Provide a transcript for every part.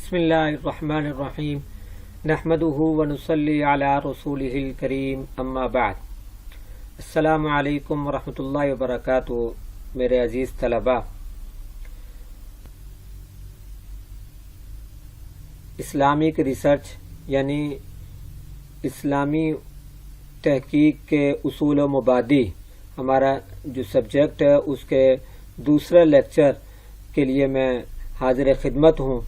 بسم اللہ الرحمن الرحیم نحمدہ ونصلی علی رسولہ الکریم اما بعد السلام علیکم ورحمۃ اللہ وبرکاتہ۔ میرے عزیز طلباء، اسلامک ریسرچ یعنی اسلامی تحقیق کے اصول و مبادی ہمارا جو سبجیکٹ ہے، اس کے دوسرے لیکچر کے لیے میں حاضر خدمت ہوں۔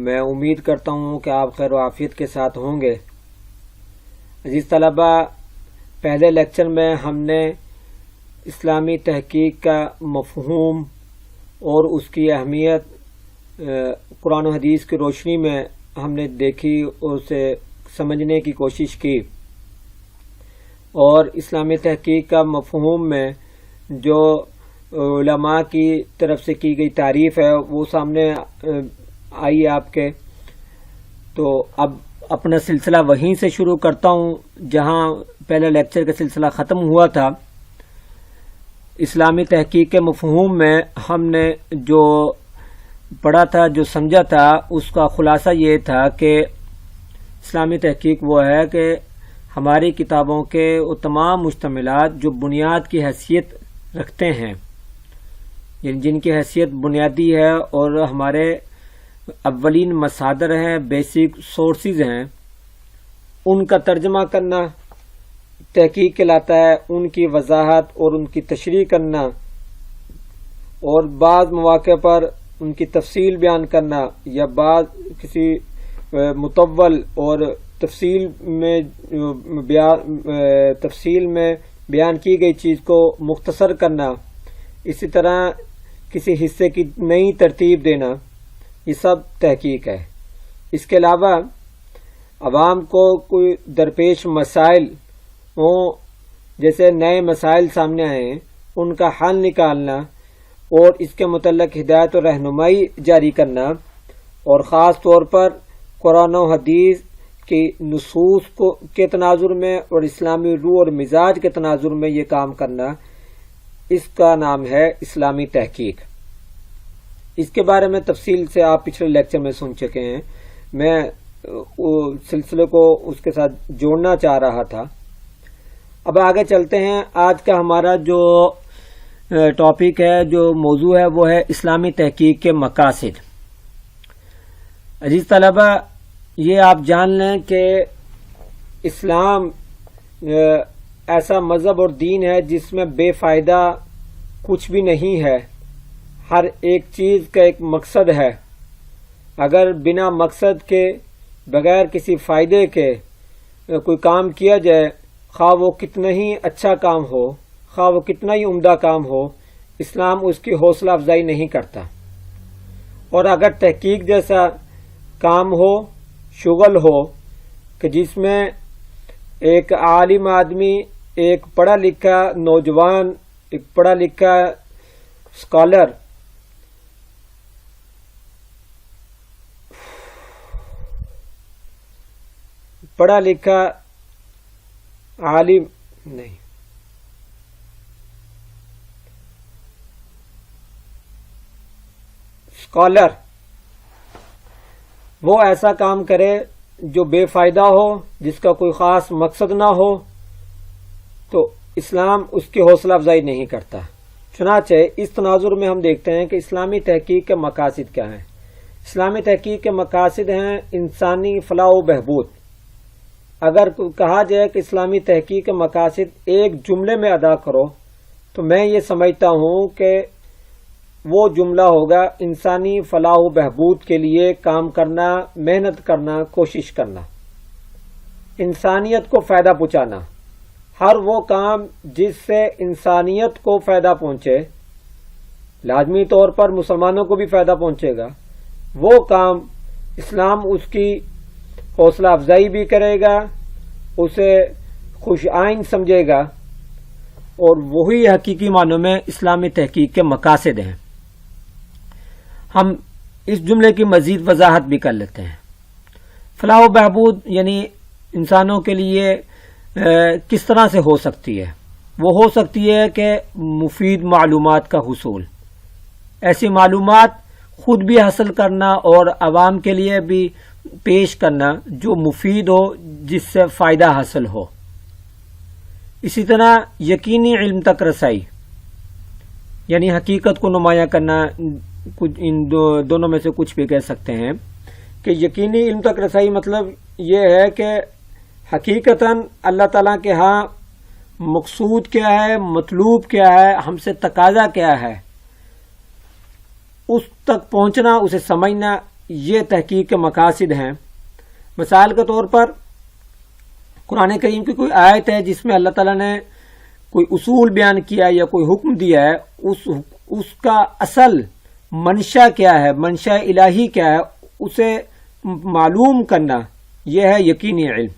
میں امید کرتا ہوں کہ آپ خیر و عافیت کے ساتھ ہوں گے۔ عزیز طلباء، پہلے لیکچر میں ہم نے اسلامی تحقیق کا مفہوم اور اس کی اہمیت قرآن و حدیث کی روشنی میں ہم نے دیکھی اور اسے سمجھنے کی کوشش کی، اور اسلامی تحقیق کا مفہوم میں جو علماء کی طرف سے کی گئی تعریف ہے وہ سامنے آئی آپ کے۔ تو اب اپنا سلسلہ وہیں سے شروع کرتا ہوں جہاں پہلے لیکچر کا سلسلہ ختم ہوا تھا۔ اسلامی تحقیق کے مفہوم میں ہم نے جو پڑھا تھا، جو سمجھا تھا، اس کا خلاصہ یہ تھا کہ اسلامی تحقیق وہ ہے کہ ہماری کتابوں کے وہ تمام مشتملات جو بنیاد کی حیثیت رکھتے ہیں، یعنی جن کی حیثیت بنیادی ہے اور ہمارے اولین مصادر ہیں، بیسک سورسز ہیں، ان کا ترجمہ کرنا تحقیق کہلاتا ہے۔ ان کی وضاحت اور ان کی تشریح کرنا، اور بعض مواقع پر ان کی تفصیل بیان کرنا، یا بعض کسی مطول اور تفصیل میں بیان کی گئی چیز کو مختصر کرنا، اسی طرح کسی حصے کی نئی ترتیب دینا، یہ سب تحقیق ہے۔ اس کے علاوہ عوام کو کوئی درپیش مسائل ہوں، جیسے نئے مسائل سامنے آئے، ان کا حل نکالنا اور اس کے متعلق ہدایت و رہنمائی جاری کرنا، اور خاص طور پر قرآن و حدیث کی نصوص کے تناظر میں اور اسلامی روح اور مزاج کے تناظر میں یہ کام کرنا، اس کا نام ہے اسلامی تحقیق۔ اس کے بارے میں تفصیل سے آپ پچھلے لیکچر میں سن چکے ہیں، میں سلسلے کو اس کے ساتھ جوڑنا چاہ رہا تھا۔ اب آگے چلتے ہیں۔ آج کا ہمارا جو ٹاپک ہے، جو موضوع ہے، وہ ہے اسلامی تحقیق کے مقاصد۔ عزیز طلباء، یہ آپ جان لیں کہ اسلام ایسا مذہب اور دین ہے جس میں بے فائدہ کچھ بھی نہیں ہے۔ ہر ایک چیز کا ایک مقصد ہے۔ اگر بنا مقصد کے، بغیر کسی فائدے کے کوئی کام کیا جائے، خواہ وہ کتنا ہی اچھا کام ہو، خواہ وہ کتنا ہی عمدہ کام ہو، اسلام اس کی حوصلہ افزائی نہیں کرتا۔ اور اگر تحقیق جیسا کام ہو، شغل ہو، کہ جس میں ایک عالم آدمی، ایک پڑھا لکھا نوجوان، ایک پڑھا لکھا اسکالر پڑھا لکھا عالم نہیں، اسکالر وہ ایسا کام کرے جو بے فائدہ ہو، جس کا کوئی خاص مقصد نہ ہو، تو اسلام اس کی حوصلہ افزائی نہیں کرتا۔ چنانچہ اس تناظر میں ہم دیکھتے ہیں کہ اسلامی تحقیق کے مقاصد کیا ہیں۔ اسلامی تحقیق کے مقاصد ہیں انسانی فلاح و بہبود۔ اگر کہا جائے کہ اسلامی تحقیق کے مقاصد ایک جملے میں ادا کرو، تو میں یہ سمجھتا ہوں کہ وہ جملہ ہوگا انسانی فلاح و بہبود کے لیے کام کرنا، محنت کرنا، کوشش کرنا، انسانیت کو فائدہ پہنچانا۔ ہر وہ کام جس سے انسانیت کو فائدہ پہنچے، لازمی طور پر مسلمانوں کو بھی فائدہ پہنچے گا، وہ کام اسلام اس کی حوصلہ افزائی بھی کرے گا، اسے خوش آئند سمجھے گا، اور وہی حقیقی معنوں میں اسلامی تحقیق کے مقاصد ہیں۔ ہم اس جملے کی مزید وضاحت بھی کر لیتے ہیں۔ فلاح و بہبود یعنی انسانوں کے لیے کس طرح سے ہو سکتی ہے؟ وہ ہو سکتی ہے کہ مفید معلومات کا حصول، ایسی معلومات خود بھی حاصل کرنا اور عوام کے لیے بھی پیش کرنا جو مفید ہو، جس سے فائدہ حاصل ہو۔ اسی طرح یقینی علم تک رسائی، یعنی حقیقت کو نمایاں کرنا، ان دونوں میں سے کچھ بھی کہہ سکتے ہیں کہ یقینی علم تک رسائی مطلب یہ ہے کہ حقیقتاً اللہ تعالیٰ کے ہاں مقصود کیا ہے، مطلوب کیا ہے، ہم سے تقاضا کیا ہے، اس تک پہنچنا، اسے سمجھنا، یہ تحقیق کے مقاصد ہیں۔ مثال کے طور پر قرآن کریم کی کوئی آیت ہے جس میں اللہ تعالیٰ نے کوئی اصول بیان کیا یا کوئی حکم دیا ہے، اس کا اصل منشا کیا ہے، منشا الہی کیا ہے، اسے معلوم کرنا، یہ ہے یقینی علم۔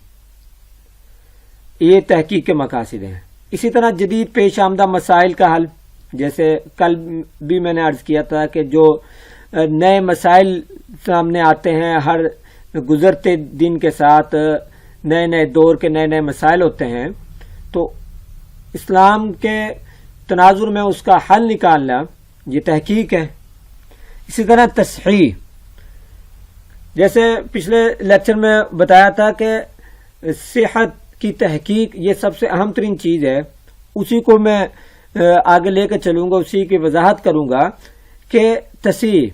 یہ تحقیق کے مقاصد ہیں۔ اسی طرح جدید پیش آمدہ مسائل کا حل، جیسے کل بھی میں نے عرض کیا تھا کہ جو نئے مسائل سامنے آتے ہیں، ہر گزرتے دن کے ساتھ نئے دور کے نئے مسائل ہوتے ہیں، تو اسلام کے تناظر میں اس کا حل نکالنا یہ تحقیق ہے۔ اسی طرح تصحیح، جیسے پچھلے لیکچر میں بتایا تھا کہ صحت کی تحقیق یہ سب سے اہم ترین چیز ہے، اسی کو میں آگے لے کے چلوں گا، اسی کی وضاحت کروں گا کہ تصحیح،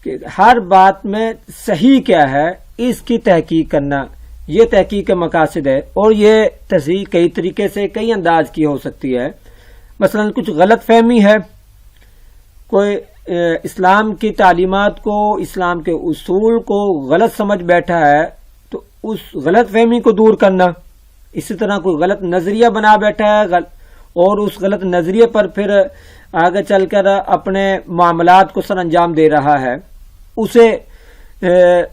کہ ہر بات میں صحیح کیا ہے اس کی تحقیق کرنا، یہ تحقیق کے مقاصد ہے۔ اور یہ تصحیح کئی طریقے سے، کئی انداز کی ہو سکتی ہے۔ مثلا کچھ غلط فہمی ہے، کوئی اسلام کی تعلیمات کو، اسلام کے اصول کو غلط سمجھ بیٹھا ہے، تو اس غلط فہمی کو دور کرنا۔ اسی طرح کوئی غلط نظریہ بنا بیٹھا ہے اور اس غلط نظریے پر پھر آگے چل کر اپنے معاملات کو سر انجام دے رہا ہے، اسے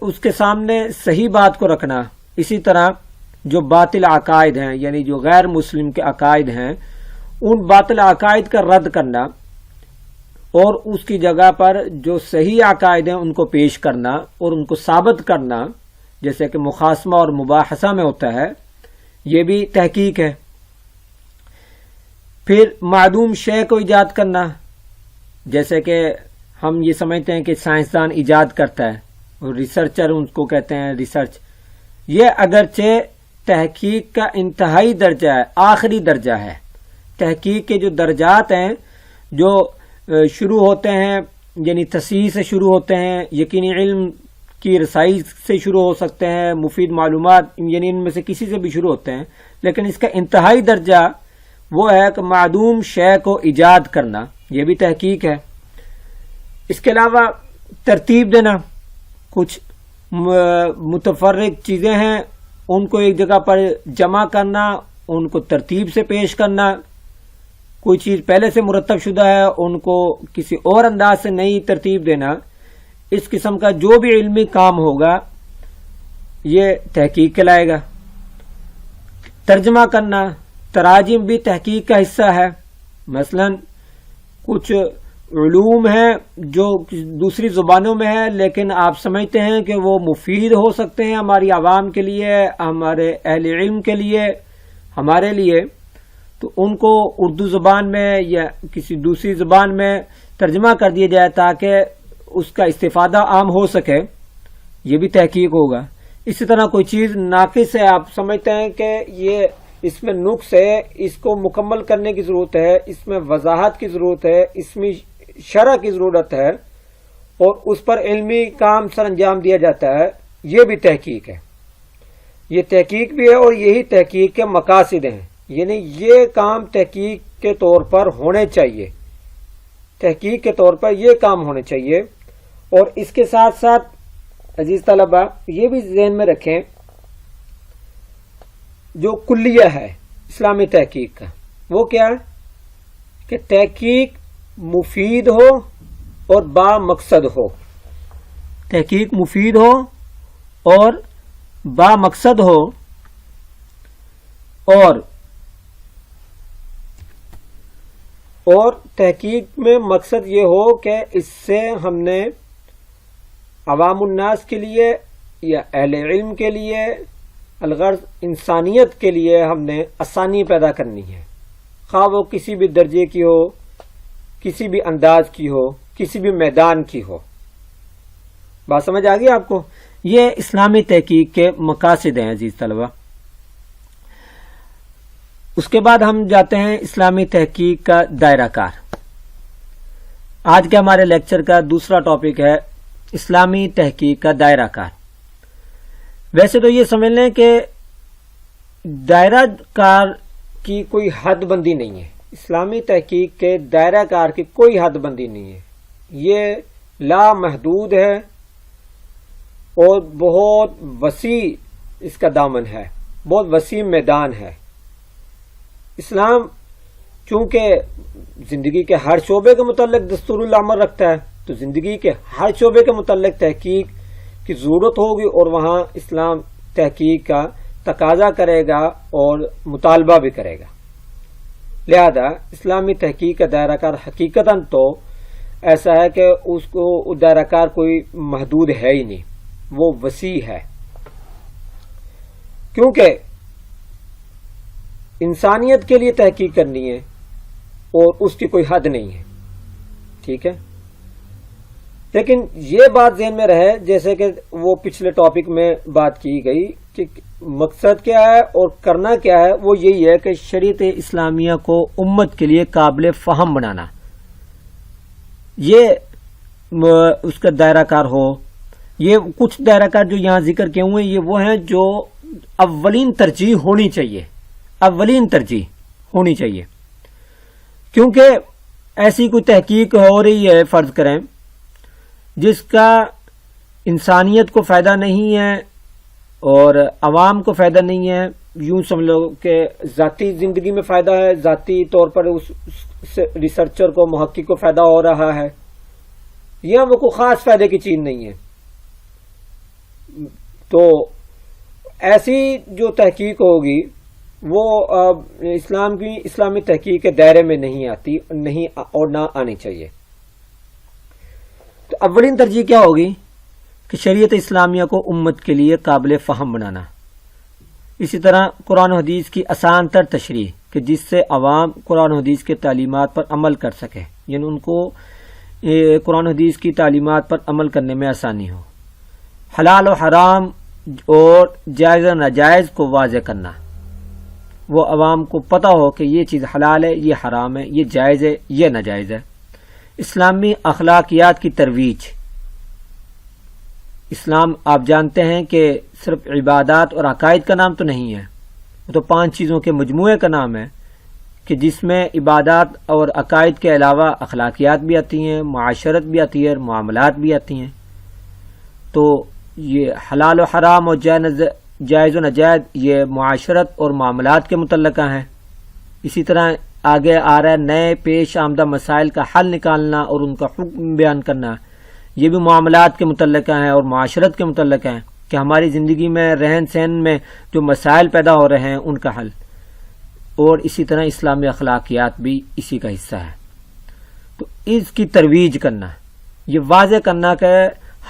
اس کے سامنے صحیح بات کو رکھنا۔ اسی طرح جو باطل عقائد ہیں، یعنی جو غیر مسلم کے عقائد ہیں، ان باطل عقائد کا رد کرنا اور اس کی جگہ پر جو صحیح عقائد ہیں ان کو پیش کرنا اور ان کو ثابت کرنا، جیسے کہ مخاصمہ اور مباحثہ میں ہوتا ہے، یہ بھی تحقیق ہے۔ پھر معدوم شے کو ایجاد کرنا، جیسے کہ ہم یہ سمجھتے ہیں کہ سائنسدان ایجاد کرتا ہے اور ریسرچر ان کو کہتے ہیں ریسرچ، یہ اگرچہ تحقیق کا انتہائی درجہ ہے، آخری درجہ ہے۔ تحقیق کے جو درجات ہیں جو شروع ہوتے ہیں، یعنی تصحیح سے شروع ہوتے ہیں، یقینی علم کی رسائی سے شروع ہو سکتے ہیں، مفید معلومات، یعنی ان میں سے کسی سے بھی شروع ہوتے ہیں، لیکن اس کا انتہائی درجہ وہ ہے کہ معدوم شے کو ایجاد کرنا، یہ بھی تحقیق ہے۔ اس کے علاوہ ترتیب دینا، کچھ متفرق چیزیں ہیں ان کو ایک جگہ پر جمع کرنا، ان کو ترتیب سے پیش کرنا، کوئی چیز پہلے سے مرتب شدہ ہے ان کو کسی اور انداز سے نئی ترتیب دینا، اس قسم کا جو بھی علمی کام ہوگا یہ تحقیق کہلائے گا۔ ترجمہ کرنا، تراجم بھی تحقیق کا حصہ ہے۔ مثلا کچھ علوم ہیں جو دوسری زبانوں میں ہے، لیکن آپ سمجھتے ہیں کہ وہ مفید ہو سکتے ہیں ہماری عوام کے لیے، ہمارے اہل علم کے لیے، ہمارے لیے، تو ان کو اردو زبان میں یا کسی دوسری زبان میں ترجمہ کر دیا جائے تاکہ اس کا استفادہ عام ہو سکے، یہ بھی تحقیق ہوگا۔ اسی طرح کوئی چیز ناقص ہے، آپ سمجھتے ہیں کہ یہ اس میں نقص ہے، اس کو مکمل کرنے کی ضرورت ہے، اس میں وضاحت کی ضرورت ہے، اس میں شرح کی ضرورت ہے، اور اس پر علمی کام سر انجام دیا جاتا ہے، یہ بھی تحقیق ہے۔ یہ تحقیق بھی ہے اور یہی تحقیق کے مقاصد ہیں، یعنی یہ کام تحقیق کے طور پر ہونے چاہیے، تحقیق کے طور پر یہ کام ہونے چاہیے۔ اور اس کے ساتھ ساتھ عزیز طلبہ یہ بھی ذہن میں رکھیں، جو کلیہ ہے اسلامی تحقیق کا، وہ کیا ہے کہ تحقیق مفید ہو اور با مقصد ہو، تحقیق مفید ہو اور با مقصد ہو، اور تحقیق میں مقصد یہ ہو کہ اس سے ہم نے عوام الناس کے لیے یا اہل علم کے لیے، الغرض انسانیت کے لیے ہم نے آسانی پیدا کرنی ہے، خواہ وہ کسی بھی درجے کی ہو، کسی بھی انداز کی ہو، کسی بھی میدان کی ہو۔ بات سمجھ آ گئی آپ کو؟ یہ اسلامی تحقیق کے مقاصد ہیں عزیز طلبہ۔ اس کے بعد ہم جاتے ہیں اسلامی تحقیق کا دائرہ کار۔ آج کے ہمارے لیکچر کا دوسرا ٹاپک ہے اسلامی تحقیق کا دائرہ کار۔ ویسے تو یہ سمجھ لیں کہ دائرہ کار کی کوئی حد بندی نہیں ہے، اسلامی تحقیق کے دائرہ کار کی کوئی حد بندی نہیں ہے، یہ لامحدود ہے اور بہت وسیع اس کا دامن ہے، بہت وسیع میدان ہے۔ اسلام چونکہ زندگی کے ہر شعبے کے متعلق دستور العمل رکھتا ہے، تو زندگی کے ہر شعبے کے متعلق تحقیق کی ضرورت ہوگی، اور وہاں اسلام تحقیق کا تقاضا کرے گا اور مطالبہ بھی کرے گا۔ لہذا اسلامی تحقیق کا دائرہ کار حقیقتاً تو ایسا ہے کہ اس کو دائرہ کار کوئی محدود ہے ہی نہیں، وہ وسیع ہے، کیونکہ انسانیت کے لیے تحقیق کرنی ہے اور اس کی کوئی حد نہیں ہے، ٹھیک ہے۔ لیکن یہ بات ذہن میں رہے، جیسے کہ وہ پچھلے ٹاپک میں بات کی گئی کہ مقصد کیا ہے اور کرنا کیا ہے، وہ یہی ہے کہ شریعت اسلامیہ کو امت کے لیے قابل فہم بنانا، یہ اس کا دائرہ کار ہو۔ یہ کچھ دائرہ کار جو یہاں ذکر کیے ہوئے ہیں، یہ وہ ہیں جو اولین ترجیح ہونی چاہیے، اولین ترجیح ہونی چاہیے، کیونکہ ایسی کوئی تحقیق ہو رہی ہے فرض کریں جس کا انسانیت کو فائدہ نہیں ہے اور عوام کو فائدہ نہیں ہے، یوں سمجھ لو کہ ذاتی زندگی میں فائدہ ہے، ذاتی طور پر اس ریسرچر کو، محقق کو فائدہ ہو رہا ہے، یا وہ کوئی خاص فائدے کی چیز نہیں ہے، تو ایسی جو تحقیق ہوگی وہ اسلامی تحقیق کے دائرے میں نہیں آتی، نہیں اور نہ آنی چاہیے۔ تو اولین ترجیح کیا ہوگی کہ شریعت اسلامیہ کو امت کے لیے قابل فہم بنانا۔ اسی طرح قرآن و حدیث کی آسان تر تشریح، کہ جس سے عوام قرآن و حدیث کے تعلیمات پر عمل کر سکے، یعنی ان کو قرآن و حدیث کی تعلیمات پر عمل کرنے میں آسانی ہو۔ حلال و حرام اور جائز و ناجائز کو واضح کرنا، وہ عوام کو پتہ ہو کہ یہ چیز حلال ہے، یہ حرام ہے، یہ جائز ہے، یہ ناجائز ہے۔ اسلامی اخلاقیات کی ترویج۔ اسلام آپ جانتے ہیں کہ صرف عبادات اور عقائد کا نام تو نہیں ہے، وہ تو 5 چیزوں کے مجموعے کا نام ہے، کہ جس میں عبادات اور عقائد کے علاوہ اخلاقیات بھی آتی ہیں، معاشرت بھی آتی ہے، معاملات بھی آتی ہیں۔ تو یہ حلال و حرام اور جائز و ناجائز یہ معاشرت اور معاملات کے متعلقہ ہیں۔ اسی طرح آگے آ رہا ہے نئے پیش آمدہ مسائل کا حل نکالنا اور ان کا حکم بیان کرنا، یہ بھی معاملات کے متعلقہ ہیں اور معاشرت کے متعلقہ ہیں، کہ ہماری زندگی میں رہن سہن میں جو مسائل پیدا ہو رہے ہیں ان کا حل، اور اسی طرح اسلامی اخلاقیات بھی اسی کا حصہ ہے۔ تو اس کی ترویج کرنا، یہ واضح کرنا کہ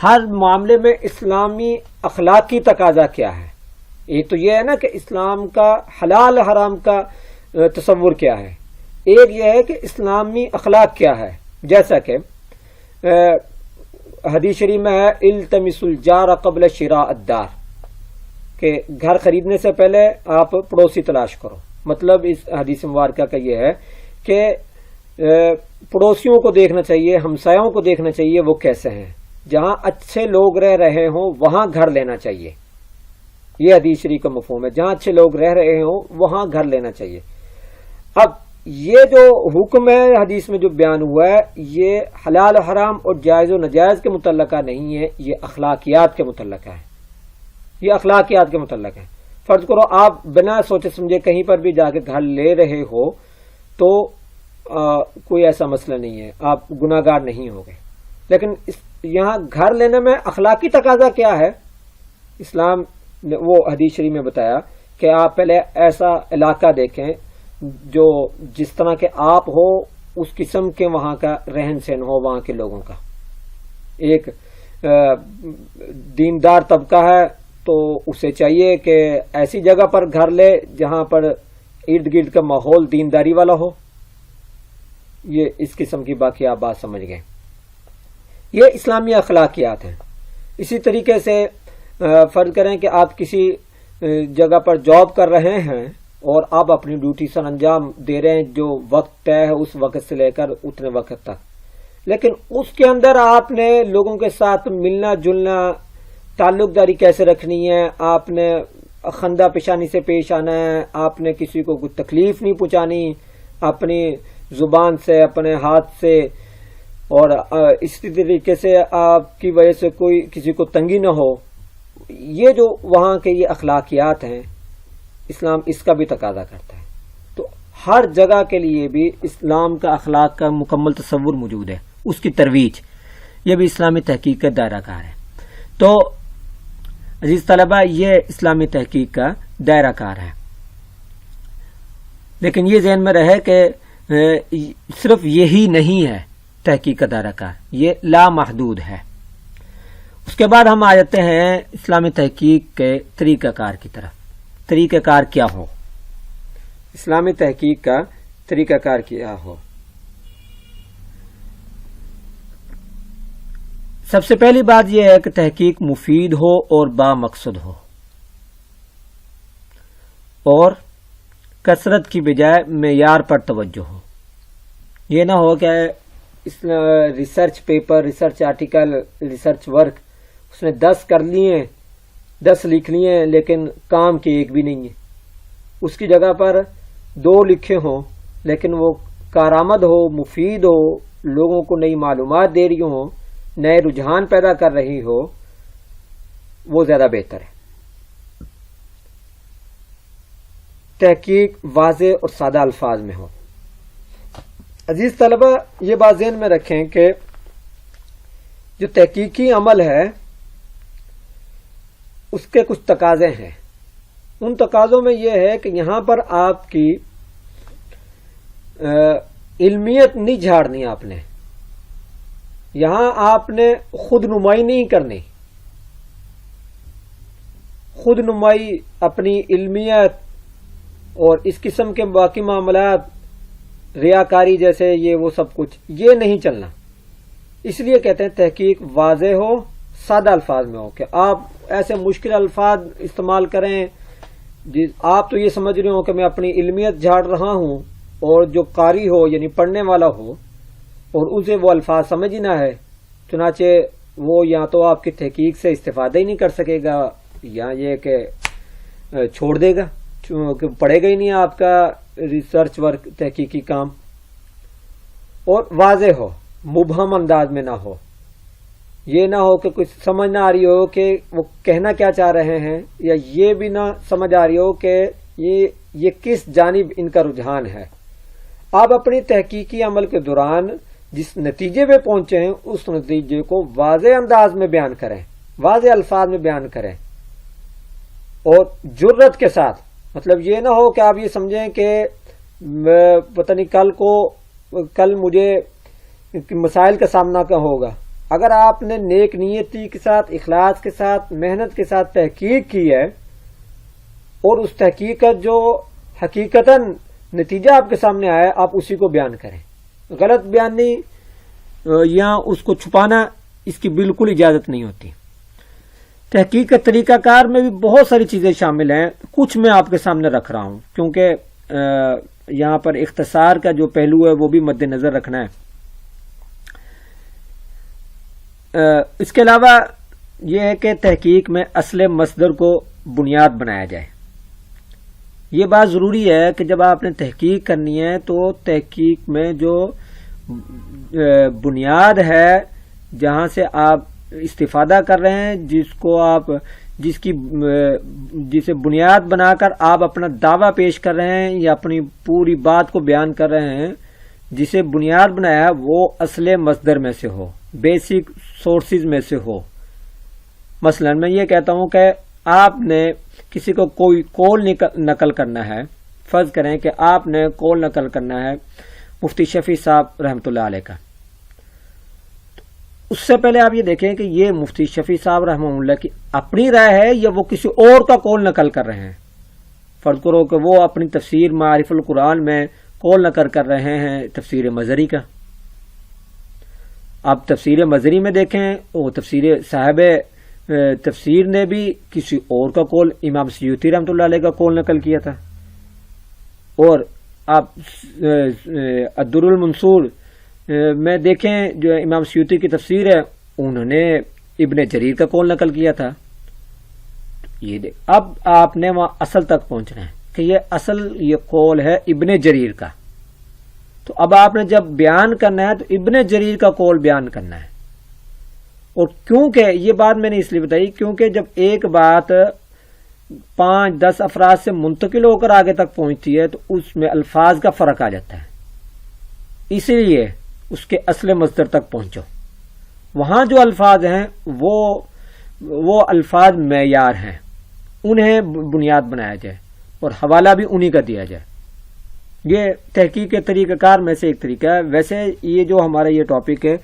ہر معاملے میں اسلامی اخلاقی تقاضا کیا ہے۔ ایک تو یہ ہے نا کہ اسلام کا حلال حرام کا تصور کیا ہے، ایک یہ ہے کہ اسلامی اخلاق کیا ہے، جیسا کہ حدیث شریف میں ہے التمس الجار قبل شراء الدار، کہ گھر خریدنے سے پہلے آپ پڑوسی تلاش کرو۔ مطلب اس حدیث مبارکہ کا یہ ہے کہ پڑوسیوں کو دیکھنا چاہیے، ہمسایوں کو دیکھنا چاہیے وہ کیسے ہیں، جہاں اچھے لوگ رہ رہے ہوں وہاں گھر لینا چاہیے، یہ حدیث شریف کا مفہوم ہے، جہاں اچھے لوگ رہ رہے ہوں وہاں گھر لینا چاہیے۔ اب یہ جو حکم ہے حدیث میں جو بیان ہوا ہے، یہ حلال و حرام اور جائز و ناجائز کے متعلقہ نہیں ہے، یہ اخلاقیات کے متعلقہ ہے، یہ اخلاقیات کے متعلق ہے۔ فرض کرو آپ بنا سوچے سمجھے کہیں پر بھی جا کے گھر لے رہے ہو تو کوئی ایسا مسئلہ نہیں ہے، آپ گناہ گار نہیں ہوگے، لیکن یہاں گھر لینے میں اخلاقی تقاضا کیا ہے؟ اسلام نے وہ حدیث شریف میں بتایا کہ آپ پہلے ایسا علاقہ دیکھیں جو جس طرح کے آپ ہو اس قسم کے وہاں کا رہن سہن ہو، وہاں کے لوگوں کا۔ ایک دیندار طبقہ ہے تو اسے چاہیے کہ ایسی جگہ پر گھر لے جہاں پر ارد گرد کا ماحول دینداری والا ہو، یہ اس قسم کی باقی آپ بات سمجھ گئے۔ یہ اسلامی اخلاقیات ہیں۔ اسی طریقے سے فرض کریں کہ آپ کسی جگہ پر جاب کر رہے ہیں اور آپ اپنی ڈیوٹی سر انجام دے رہے ہیں جو وقت طے ہے اس وقت سے لے کر اتنے وقت تک، لیکن اس کے اندر آپ نے لوگوں کے ساتھ ملنا جلنا، تعلق داری کیسے رکھنی ہے، آپ نے خندہ پیشانی سے پیش آنا ہے، آپ نے کسی کو کوئی تکلیف نہیں پہنچانی اپنی زبان سے، اپنے ہاتھ سے، اور اسی طریقے سے آپ کی وجہ سے کوئی کسی کو تنگی نہ ہو. یہ جو وہاں کے یہ اخلاقیات ہیں اسلام اس کا بھی تقاضا کرتا ہے. تو ہر جگہ کے لیے بھی اسلام کا اخلاق کا مکمل تصور موجود ہے، اس کی ترویج، یہ بھی اسلامی تحقیق کا دائرہ کار ہے. تو عزیز طلبہ یہ اسلامی تحقیق کا دائرہ کار ہے، لیکن یہ ذہن میں رہے کہ صرف یہی نہیں ہے تحقیق کا دائرہ کار، یہ لامحدود ہے. اس کے بعد ہم آ جاتے ہیں اسلامی تحقیق کے طریقہ کار کی طرف. طریقہ کار کیا ہو، اسلامی تحقیق کا طریقہ کار کیا ہو. سب سے پہلی بات یہ ہے کہ تحقیق مفید ہو اور با مقصد ہو، اور کثرت کی بجائے معیار پر توجہ ہو. یہ نہ ہو کہ research paper, research article, research work اس نے 10 کر لیے، 10 لکھ لیے، لیکن کام کے ایک بھی نہیں ہے. اس کی جگہ پر 2 لکھے ہوں لیکن وہ کارآمد ہو، مفید ہو، لوگوں کو نئی معلومات دے رہی ہوں، نئے رجحان پیدا کر رہی ہو، وہ زیادہ بہتر ہے. تحقیق واضح اور سادہ الفاظ میں ہو. عزیز طلبہ یہ بات ذہن میں رکھیں کہ جو تحقیقی عمل ہے اس کے کچھ تقاضے ہیں. ان تقاضوں میں یہ ہے کہ یہاں پر آپ کی علمیت نہیں جھاڑنی، آپ نے یہاں آپ نے خود نمائی نہیں کرنی. خود نمائی، اپنی علمیت اور اس قسم کے باقی معاملات، ریاکاری جیسے یہ وہ سب کچھ یہ نہیں چلنا. اس لیے کہتے ہیں تحقیق واضح ہو، سادہ الفاظ میں ہو، کہ آپ ایسے مشکل الفاظ استعمال کریں آپ تو یہ سمجھ رہے ہو کہ میں اپنی علمیت جھاڑ رہا ہوں، اور جو قاری ہو یعنی پڑھنے والا ہو اور اسے وہ الفاظ سمجھ ہی نہ ہے، چنانچہ وہ یا تو آپ کی تحقیق سے استفادہ ہی نہیں کر سکے گا یا یہ کہ چھوڑ دے گا، کہ پڑھے گا ہی نہیں آپ کا ریسرچ ورک، تحقیقی کام. اور واضح ہو، مبہم انداز میں نہ ہو. یہ نہ ہو کہ کچھ سمجھ نہ آ رہی ہو کہ وہ کہنا کیا چاہ رہے ہیں، یا یہ بھی نہ سمجھ آ رہی ہو کہ یہ کس جانب ان کا رجحان ہے. آپ اپنی تحقیقی عمل کے دوران جس نتیجے پہ پہنچے ہیں اس نتیجے کو واضح انداز میں بیان کریں، واضح الفاظ میں بیان کریں، اور جرت کے ساتھ. مطلب یہ نہ ہو کہ آپ یہ سمجھیں کہ پتہ نہیں کل مجھے مسائل کا سامنا کیا ہوگا. اگر آپ نے نیک نیتی کے ساتھ، اخلاص کے ساتھ، محنت کے ساتھ تحقیق کی ہے، اور اس تحقیق کا جو حقیقتاً نتیجہ آپ کے سامنے آیا آپ اسی کو بیان کریں. غلط بیانی یا اس کو چھپانا، اس کی بالکل اجازت نہیں ہوتی. تحقیق کا طریقہ کار میں بھی بہت ساری چیزیں شامل ہیں، کچھ میں آپ کے سامنے رکھ رہا ہوں کیونکہ یہاں پر اختصار کا جو پہلو ہے وہ بھی مد نظر رکھنا ہے. اس کے علاوہ یہ ہے کہ تحقیق میں اصل مصدر کو بنیاد بنایا جائے. یہ بات ضروری ہے کہ جب آپ نے تحقیق کرنی ہے تو تحقیق میں جو بنیاد ہے جہاں سے آپ استفادہ کر رہے ہیں، جسے بنیاد بنا کر آپ اپنا دعویٰ پیش کر رہے ہیں یا اپنی پوری بات کو بیان کر رہے ہیں، جسے بنیاد بنایا وہ اصل مصدر میں سے ہو، بیسک سورسز میں سے ہو. مثلا میں یہ کہتا ہوں کہ آپ نے کسی کو کوئی قول نقل کرنا ہے، فرض کریں کہ آپ نے قول نقل کرنا ہے مفتی شفیع صاحب رحمۃ اللہ علیہ کا. اس سے پہلے آپ یہ دیکھیں کہ یہ مفتی شفیع صاحب رحمہ اللہ کی اپنی رائے ہے یا وہ کسی اور کا قول نقل کر رہے ہیں. فرض کرو کہ وہ اپنی تفسیر معارف القرآن میں قول نقل کر رہے ہیں تفسیر مظہری کا. آپ تفسیر مظہری میں دیکھیں، وہ تفسیر صاحب تفسیر نے بھی کسی اور کا قول امام سیوطی رحمۃ اللہ علیہ کا قول نقل کیا تھا، اور آپ الدر المنصور میں دیکھیں جو امام سیوطی کی تفسیر ہے، انہوں نے ابن جریر کا قول نقل کیا تھا۔ اب آپ نے وہاں اصل تک پہنچنا ہے کہ یہ قول ہے ابن جریر کا، تو اب آپ نے جب بیان کرنا ہے تو ابن جریر کا قول بیان کرنا ہے۔ اور کیونکہ یہ بات میں نے اس لیے بتائی کیونکہ جب ایک بات 5-10 افراد سے منتقل ہو کر آگے تک پہنچتی ہے تو اس میں الفاظ کا فرق آ جاتا ہے، اسی لیے اس کے اصل مصدر تک پہنچو، وہاں جو الفاظ ہیں وہ الفاظ معیار ہیں، انہیں بنیاد بنایا جائے اور حوالہ بھی انہی کا دیا جائے۔ یہ تحقیق کے طریقہ کار میں سے ایک طریقہ ہے۔ ویسے یہ جو ہمارا یہ ٹاپک ہے،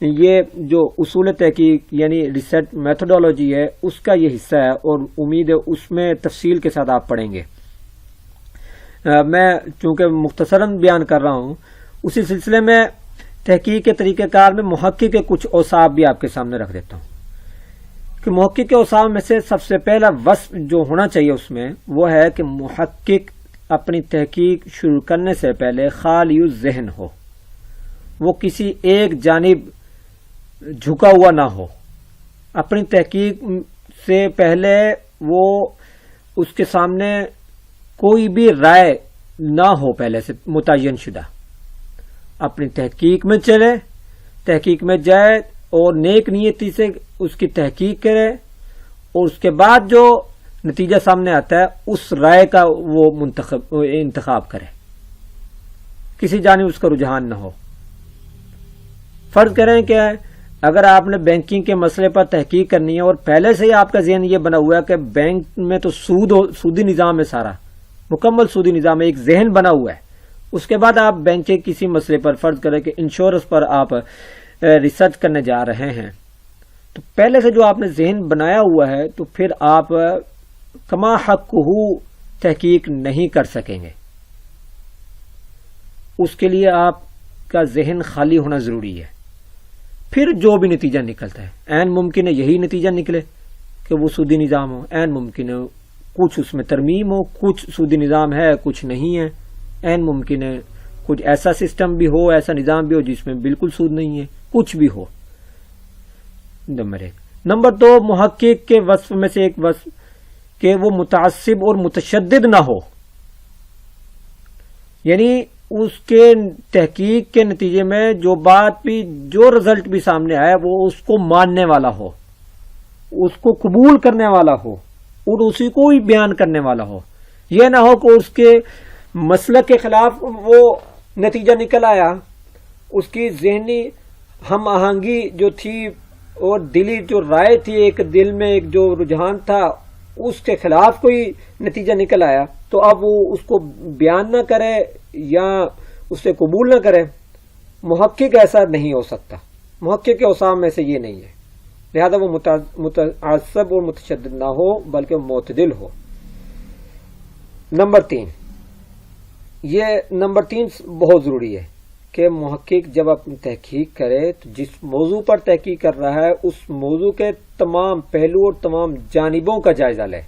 یہ جو اصول تحقیق یعنی ریسرچ میتھڈولوجی ہے، اس کا یہ حصہ ہے، اور امید ہے اس میں تفصیل کے ساتھ آپ پڑھیں گے۔ میں چونکہ مختصراً بیان کر رہا ہوں، اسی سلسلے میں تحقیق کے طریقہ کار میں محقق کے کچھ اوصاف بھی آپ کے سامنے رکھ دیتا ہوں کہ محقق کے اوصاف میں سے سب سے پہلا وصف جو ہونا چاہیے اس میں وہ ہے کہ محقق اپنی تحقیق شروع کرنے سے پہلے خالی الذہن ہو، وہ کسی ایک جانب جھکا ہوا نہ ہو۔ اپنی تحقیق سے پہلے وہ اس کے سامنے کوئی بھی رائے نہ ہو پہلے سے متعین شدہ، اپنی تحقیق میں چلے، تحقیق میں جائے اور نیک نیتی سے اس کی تحقیق کرے، اور اس کے بعد جو نتیجہ سامنے آتا ہے اس رائے کا وہ انتخاب کرے، کسی جانب اس کا رجحان نہ ہو۔ فرض کریں کہ اگر آپ نے بینکنگ کے مسئلے پر تحقیق کرنی ہے اور پہلے سے ہی آپ کا ذہن یہ بنا ہوا ہے کہ بینک میں تو سودی نظام ہے، سارا مکمل سودی نظام ہے، ایک ذہن بنا ہوا ہے، اس کے بعد آپ بینک کے کسی مسئلے پر فرض کریں کہ انشورنس پر آپ ریسرچ کرنے جا رہے ہیں، تو پہلے سے جو آپ نے ذہن بنایا ہوا ہے تو پھر آپ کما حق تحقیق نہیں کر سکیں گے۔ اس کے لیے آپ کا ذہن خالی ہونا ضروری ہے۔ پھر جو بھی نتیجہ نکلتا ہے، عین ممکن ہے یہی نتیجہ نکلے کہ وہ سودی نظام ہو، عین ممکن ہے کچھ اس میں ترمیم ہو، کچھ سودی نظام ہے کچھ نہیں ہے، عین ممکن ہے کچھ ایسا سسٹم بھی ہو، ایسا نظام بھی ہو جس میں بالکل سود نہیں ہے، کچھ بھی ہو۔ نمبر 1۔ نمبر 2، محقق کے وصف میں سے ایک وصف کہ وہ متعصب اور متشدد نہ ہو، یعنی اس کے تحقیق کے نتیجے میں جو بات بھی جو رزلٹ بھی سامنے آیا وہ اس کو ماننے والا ہو، اس کو قبول کرنے والا ہو اور اسی کو ہی بیان کرنے والا ہو۔ یہ نہ ہو کہ اس کے مسلک کے خلاف وہ نتیجہ نکل آیا، اس کی ذہنی ہم آہنگی جو تھی اور دلی جو رائے تھی، ایک دل میں ایک جو رجحان تھا، اس کے خلاف کوئی نتیجہ نکل آیا تو اب وہ اس کو بیان نہ کرے یا اسے قبول نہ کرے۔ محقق ایسا نہیں ہو سکتا، محقق کے اوصاف میں سے یہ نہیں ہے، لہذا وہ متعصب اور متشدد نہ ہو بلکہ معتدل ہو۔ نمبر 3، یہ نمبر 3 بہت ضروری ہے کہ محقق جب اپنی تحقیق کرے تو جس موضوع پر تحقیق کر رہا ہے اس موضوع کے تمام پہلو اور تمام جانبوں کا جائزہ لے،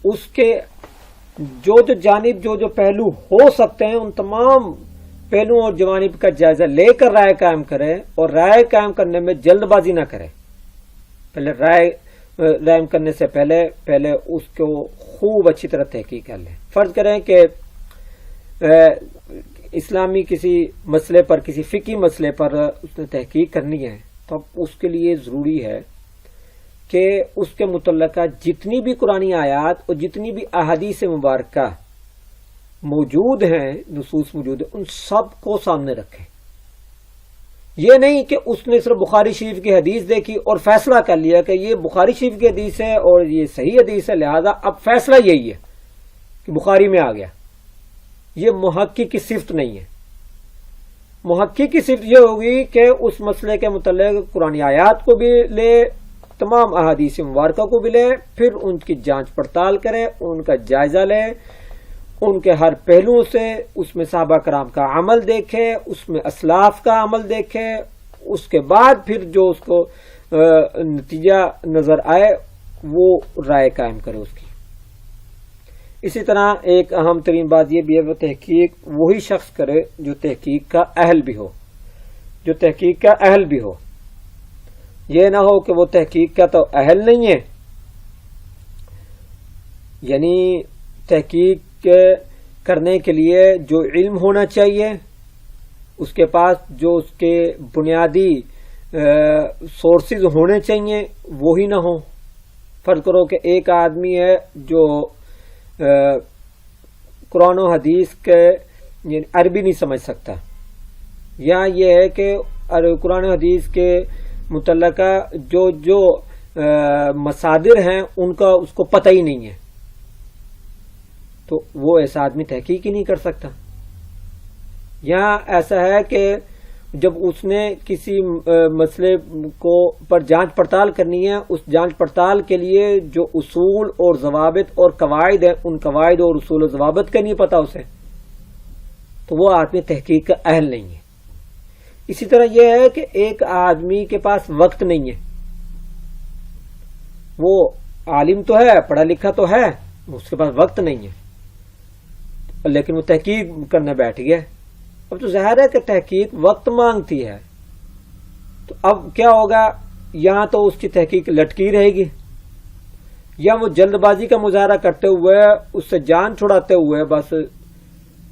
اس کے جو جانب جو پہلو ہو سکتے ہیں ان تمام پہلوؤں اور جوانب کا جائزہ لے کر رائے قائم کرے، اور رائے قائم کرنے میں جلد بازی نہ کرے۔ پہلے رائے قائم کرنے سے پہلے اس کو خوب اچھی طرح تحقیق کر لیں۔ فرض کریں کہ اسلامی کسی مسئلے پر، کسی فقہی مسئلے پر اس نے تحقیق کرنی ہے تو اب اس کے لیے ضروری ہے کہ اس کے متعلقہ جتنی بھی قرآنی آیات اور جتنی بھی احادیث مبارکہ موجود ہیں، نصوص موجود ہیں، ان سب کو سامنے رکھیں۔ یہ نہیں کہ اس نے صرف بخاری شریف کی حدیث دیکھی اور فیصلہ کر لیا کہ یہ بخاری شریف کی حدیث ہے اور یہ صحیح حدیث ہے، لہذا اب فیصلہ یہی ہے کہ بخاری میں آ گیا۔ یہ محقق کی صفت نہیں ہے۔ محقق کی صفت یہ ہوگی کہ اس مسئلے کے متعلق قرآنی آیات کو بھی لے، تمام احادیث مبارکہ کو بھی لے، پھر ان کی جانچ پڑتال کرے، ان کا جائزہ لے، ان کے ہر پہلوؤں سے اس میں صحابہ کرام کا عمل دیکھے، اس میں اسلاف کا عمل دیکھے، اس کے بعد پھر جو اس کو نتیجہ نظر آئے وہ رائے قائم کرے اس کی۔ اسی طرح ایک اہم ترین بات یہ بھی ہے وہ تحقیق وہی شخص کرے جو تحقیق کا اہل بھی ہو، جو تحقیق کا اہل بھی ہو۔ یہ نہ ہو کہ وہ تحقیق کا تو اہل نہیں ہے، یعنی تحقیق کرنے کے لیے جو علم ہونا چاہیے اس کے پاس، جو اس کے بنیادی سورسز ہونے چاہیے وہی نہ ہو۔ فرض کرو کہ ایک آدمی ہے جو قرآن و حدیث کے یعنی عربی نہیں سمجھ سکتا، یا یہ ہے کہ قرآن و حدیث کے متعلقہ جو مصادر ہیں ان کا اس کو پتہ ہی نہیں ہے، تو وہ ایسا آدمی تحقیق ہی نہیں کر سکتا۔ یہاں ایسا ہے کہ جب اس نے کسی مسئلے کو پر جانچ پڑتال کرنی ہے، اس جانچ پڑتال کے لیے جو اصول اور ضوابط اور قواعد ہیں، ان قواعد اور اصول و ضوابط کا نہیں پتا اسے، تو وہ آدمی تحقیق کا اہل نہیں ہے۔ اسی طرح یہ ہے کہ ایک آدمی کے پاس وقت نہیں ہے، وہ عالم تو ہے، پڑھا لکھا تو ہے، اس کے پاس وقت نہیں ہے، لیکن وہ تحقیق کرنے بیٹھ گیا۔ اب تو ظاہر ہے کہ تحقیق وقت مانگتی ہے، تو اب کیا ہوگا؟ یہاں تو اس کی تحقیق لٹکی رہے گی، یا وہ جلد بازی کا مظاہرہ کرتے ہوئے اس سے جان چھڑاتے ہوئے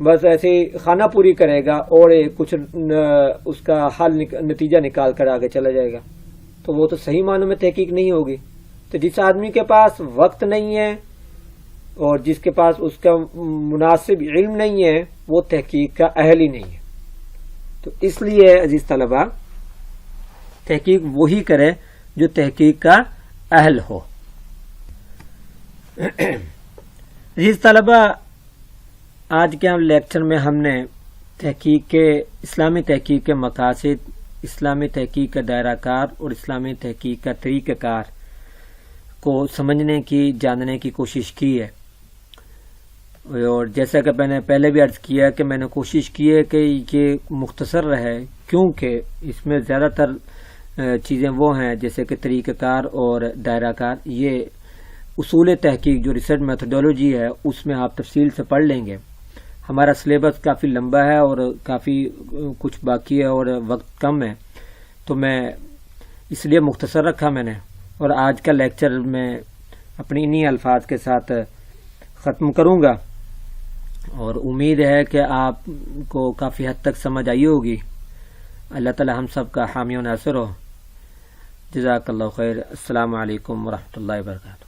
بس ایسے خانہ پوری کرے گا اور کچھ اس کا حل نتیجہ نکال کر آگے چلا جائے گا، تو وہ تو صحیح معنوں میں تحقیق نہیں ہوگی۔ تو جس آدمی کے پاس وقت نہیں ہے اور جس کے پاس اس کا مناسب علم نہیں ہے وہ تحقیق کا اہل ہی نہیں ہے۔ تو اس لیے عزیز طلبہ تحقیق وہی کرے جو تحقیق کا اہل ہو۔ عزیز طلبہ آج کے ہم لیکچر میں ہم نے اسلامی تحقیق کے مقاصد، اسلامی تحقیق کا دائرہ کار اور اسلامی تحقیق کا طریقہ کار کو سمجھنے کی، جاننے کی کوشش کی ہے۔ اور جیسا کہ میں نے پہلے بھی عرض کیا کہ میں نے کوشش کی ہے کہ یہ مختصر رہے، کیونکہ اس میں زیادہ تر چیزیں وہ ہیں جیسے کہ طریقہ کار اور دائرہ کار، یہ اصول تحقیق جو ریسرچ میتھڈولوجی ہے اس میں آپ تفصیل سے پڑھ لیں گے۔ ہمارا سلیبس کافی لمبا ہے اور کافی کچھ باقی ہے اور وقت کم ہے، تو میں اس لیے مختصر رکھا میں نے، اور آج کا لیکچر میں اپنی انہی الفاظ کے ساتھ ختم کروں گا، اور امید ہے کہ آپ کو کافی حد تک سمجھ آئی ہوگی۔ اللہ تعالی ہم سب کا حامی و ناصر ہو۔ جزاک اللہ خیر۔ السلام علیکم ورحمۃ اللہ وبرکاتہ۔